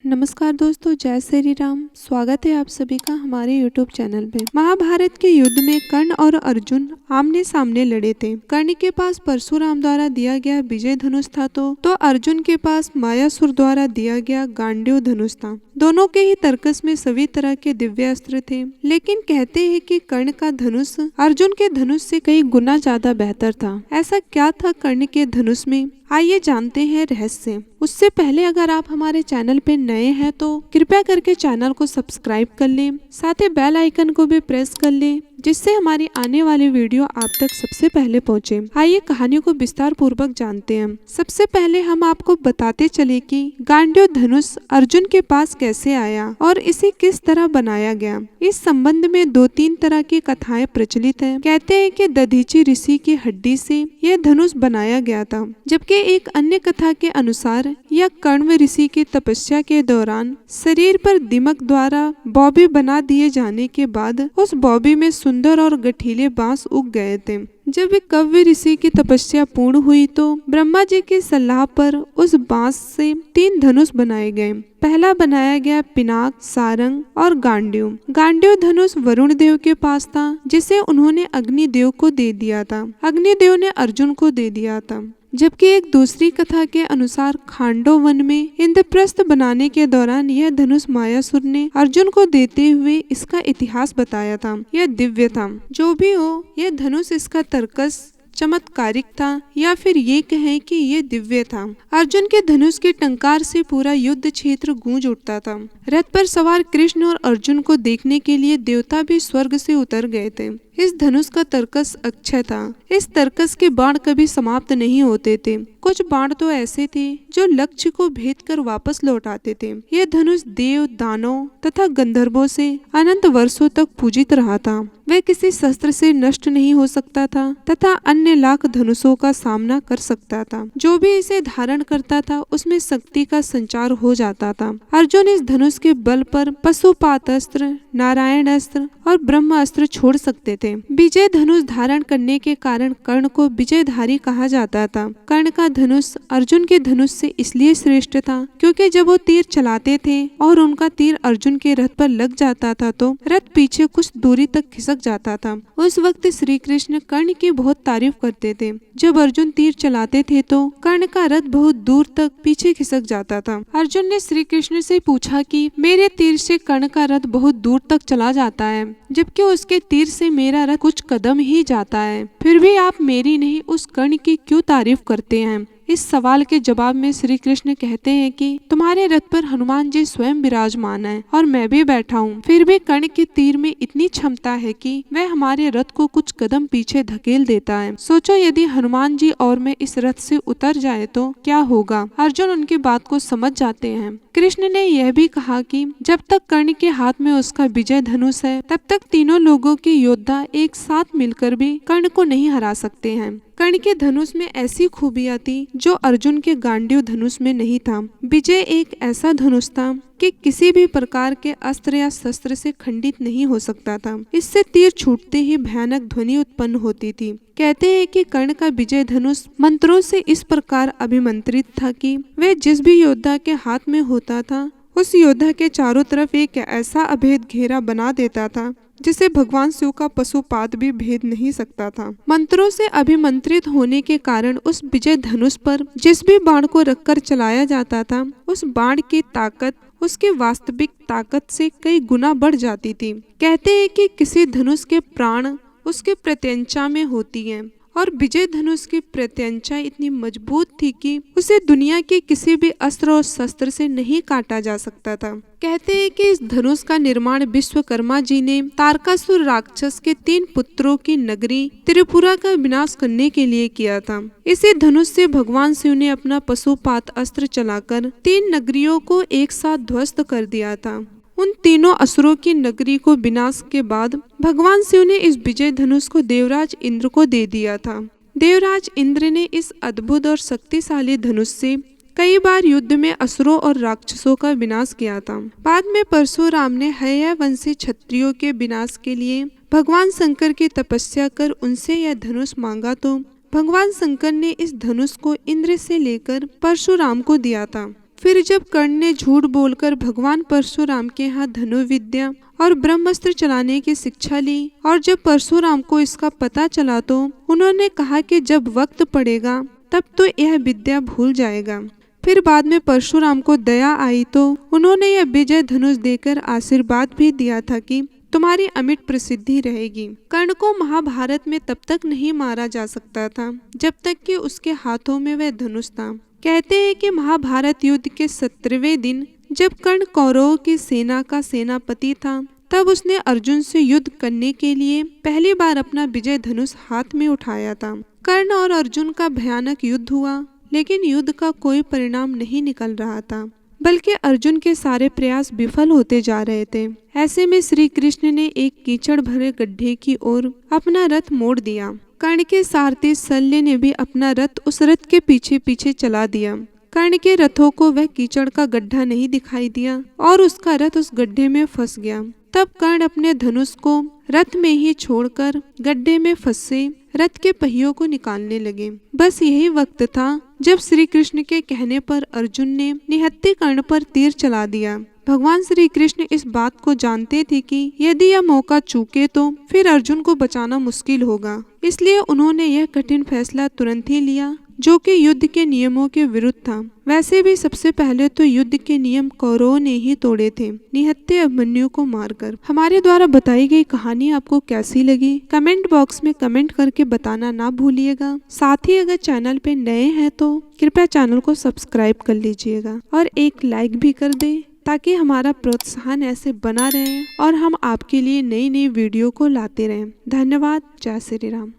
नमस्कार दोस्तों, जय श्री राम। स्वागत है आप सभी का हमारे YouTube चैनल पे। महाभारत के युद्ध में कर्ण और अर्जुन आमने सामने लड़े थे। कर्ण के पास परशुराम द्वारा दिया गया विजय धनुष था तो अर्जुन के पास मायासुर द्वारा दिया गया गांडीव धनुष था। दोनों के ही तर्कस में सभी तरह के दिव्य अस्त्र थे, लेकिन कहते हैं कि कर्ण का धनुष अर्जुन के धनुष से कई गुना ज्यादा बेहतर था। ऐसा क्या था कर्ण के धनुष में, आइए जानते हैं रहस्य। उससे पहले अगर आप हमारे चैनल पे नए हैं तो कृपया करके चैनल को सब्सक्राइब कर लें, साथ ही बेल आइकन को भी प्रेस कर लें, जिससे हमारी आने वाली वीडियो आप तक सबसे पहले पहुंचे। आइए कहानी को विस्तार पूर्वक जानते हैं। सबसे पहले हम आपको बताते चले कि गांडीव धनुष अर्जुन के पास कैसे आया और इसे किस तरह बनाया गया। इस संबंध में 2-3 तरह की कथाएं प्रचलित हैं। कहते हैं कि दधीचि ऋषि की हड्डी से यह धनुष बनाया गया था, जबकि एक अन्य कथा के अनुसार यह कण्व ऋषि की तपस्या के दौरान शरीर पर दिमक द्वारा बॉबी बना दिए जाने के बाद उस बॉबी में सुंदर और गठीले बांस उग गए थे। जब कव्य ऋषि की तपस्या पूर्ण हुई तो ब्रह्मा जी की सलाह पर उस बांस से 3 धनुष बनाए गए। पहला बनाया गया पिनाक, सारंग और गांडीव। गांडीव धनुष वरुण देव के पास था, जिसे उन्होंने अग्निदेव को दे दिया था। अग्निदेव ने अर्जुन को दे दिया था। जबकि एक दूसरी कथा के अनुसार खांडव वन में इंद्रप्रस्थ बनाने के दौरान यह धनुष मायासुर ने अर्जुन को देते हुए इसका इतिहास बताया था। यह दिव्य था। जो भी हो, यह धनुष इसका तर्कस चमत्कारिक था या फिर ये कहें कि ये दिव्य था। अर्जुन के धनुष के टंकार से पूरा युद्ध क्षेत्र गूंज उठता था। रथ पर सवार कृष्ण और अर्जुन को देखने के लिए देवता भी स्वर्ग से उतर गए थे। इस धनुष का तर्कस अक्षय था। इस तर्कस के बाण कभी समाप्त नहीं होते थे। कुछ बाण तो ऐसे थे जो लक्ष्य को भेद कर वापस लौट आते थे। यह धनुष देव, दानव तथा गंधर्वों से अनंत वर्षों तक पूजित रहा था। वह किसी शस्त्र से नष्ट नहीं हो सकता था तथा अन्य लाख धनुषों का सामना कर सकता था। जो भी इसे धारण करता था उसमें शक्ति का संचार हो जाता था। अर्जुन इस धनुष के बल पर पशुपात अस्त्र, नारायण अस्त्र और ब्रह्म अस्त्र छोड़ सकते थे। विजय धनुष धारण करने के कारण कर्ण को विजयधारी कहा जाता था। कर्ण का धनुष अर्जुन के धनुष से इसलिए श्रेष्ठ था क्योंकि जब वो तीर चलाते थे और उनका तीर अर्जुन के रथ पर लग जाता था तो रथ पीछे कुछ दूरी तक खिसक जाता था। उस वक्त श्री कृष्ण कर्ण की बहुत तारीफ करते थे। जब अर्जुन तीर चलाते थे तो कर्ण का रथ बहुत दूर तक पीछे खिसक जाता था। अर्जुन ने श्री कृष्ण से पूछा कि मेरे तीर से कर्ण का रथ बहुत दूर तक चला जाता है, जबकि उसके तीर से मेरा रथ कुछ कदम ही जाता है, फिर भी आप मेरी नहीं उस कर्ण की क्यों तारीफ करते हैं। इस सवाल के जवाब में श्री कृष्ण कहते हैं कि तुम्हारे रथ पर हनुमान जी स्वयं विराजमान है और मैं भी बैठा हूँ, फिर भी कर्ण के तीर में इतनी क्षमता है कि वह हमारे रथ को कुछ कदम पीछे धकेल देता है। सोचो यदि हनुमान जी और मैं इस रथ से उतर जाए तो क्या होगा। अर्जुन उनकी बात को समझ जाते हैं। कृष्ण ने यह भी कहा कि जब तक कर्ण के हाथ में उसका विजय धनुष है तब तक तीनों लोगों के योद्धा एक साथ मिलकर भी कर्ण को नहीं हरा सकते हैं। कर्ण के धनुष में ऐसी खूबियां थी जो अर्जुन के गांडीव धनुष में नहीं था। विजय एक ऐसा धनुष था कि किसी भी प्रकार के अस्त्र या शस्त्र से खंडित नहीं हो सकता था। इससे तीर छूटते ही भयानक ध्वनि उत्पन्न होती थी। कहते हैं कि कर्ण का विजय धनुष मंत्रों से इस प्रकार अभिमंत्रित था कि वह जिस भी योद्धा के हाथ में होता था उस योद्धा के चारों तरफ एक ऐसा अभेद घेरा बना देता था जिसे भगवान शिव का पशुपात भी भेद नहीं सकता था। मंत्रों से अभिमंत्रित होने के कारण उस विजय धनुष पर जिस भी बाण को रखकर चलाया जाता था उस बाण की ताकत उसकी वास्तविक ताकत से कई गुना बढ़ जाती थी। कहते हैं कि किसी धनुष के प्राण उसके प्रत्यंचा में होती है और विजय धनुष की प्रत्यंचा इतनी मजबूत थी कि उसे दुनिया के किसी भी अस्त्र और शस्त्र से नहीं काटा जा सकता था। कहते हैं कि इस धनुष का निर्माण विश्वकर्मा जी ने तारकासुर राक्षस के 3 पुत्रों की नगरी त्रिपुरा का विनाश करने के लिए किया था। इसी धनुष से भगवान शिव ने अपना पशुपात अस्त्र चलाकर 3 नगरियों को एक साथ ध्वस्त कर दिया था। उन तीनों असुरों की नगरी को विनाश के बाद भगवान शिव ने इस विजय धनुष को देवराज इंद्र को दे दिया था। देवराज इंद्र ने इस अद्भुत और शक्तिशाली धनुष से कई बार युद्ध में असुरों और राक्षसों का विनाश किया था। बाद में परशुराम ने हयवंशी क्षत्रियों के विनाश के लिए भगवान शंकर की तपस्या कर उनसे यह धनुष मांगा तो भगवान शंकर ने इस धनुष को इंद्र से लेकर परशुराम को दिया था। फिर जब कर्ण ने झूठ बोलकर भगवान परशुराम के यहाँ धनुर्विद्या और ब्रह्मास्त्र चलाने की शिक्षा ली और जब परशुराम को इसका पता चला तो उन्होंने कहा कि जब वक्त पड़ेगा तब तो यह विद्या भूल जाएगा। फिर बाद में परशुराम को दया आई तो उन्होंने यह विजय धनुष देकर आशीर्वाद भी दिया था कि तुम्हारी अमिट प्रसिद्धि रहेगी। कर्ण को महाभारत में तब तक नहीं मारा जा सकता था जब तक कि उसके हाथों में वह धनुष था। कहते हैं कि महाभारत युद्ध के 17वें दिन जब कर्ण कौरवों की सेना का सेनापति था तब उसने अर्जुन से युद्ध करने के लिए पहली बार अपना विजय धनुष हाथ में उठाया था। कर्ण और अर्जुन का भयानक युद्ध हुआ, लेकिन युद्ध का कोई परिणाम नहीं निकल रहा था, बल्कि अर्जुन के सारे प्रयास विफल होते जा रहे थे। ऐसे में श्री कृष्ण ने एक कीचड़ भरे गड्ढे की ओर अपना रथ मोड़ दिया। कर्ण के सारथी शल्य ने भी अपना रथ उस रथ के पीछे पीछे चला दिया। कर्ण के रथों को वह कीचड़ का गड्ढा नहीं दिखाई दिया और उसका रथ उस गड्ढे में फंस गया। तब कर्ण अपने धनुष को रथ में ही छोड़कर गड्ढे में फंसे रथ के पहियों को निकालने लगे। बस यही वक्त था जब श्री कृष्ण के कहने पर अर्जुन ने निहत्थे कर्ण पर तीर चला दिया। भगवान श्री कृष्ण इस बात को जानते थे कि यदि यह मौका चूके तो फिर अर्जुन को बचाना मुश्किल होगा, इसलिए उन्होंने यह कठिन फैसला तुरंत ही लिया जो कि युद्ध के नियमों के विरुद्ध था। वैसे भी सबसे पहले तो युद्ध के नियम कौरवों ने ही तोड़े थे, निहत्थे अभिमन्यु को मारकर। हमारे द्वारा बताई गई कहानी आपको कैसी लगी कमेंट बॉक्स में कमेंट करके बताना ना भूलिएगा। साथ ही अगर चैनल पे नए हैं तो कृपया चैनल को सब्सक्राइब कर लीजिएगा और एक लाइक भी कर दे ताकि हमारा प्रोत्साहन ऐसे बना रहे और हम आपके लिए नई नई वीडियो को लाते रहें। धन्यवाद। जय श्री राम।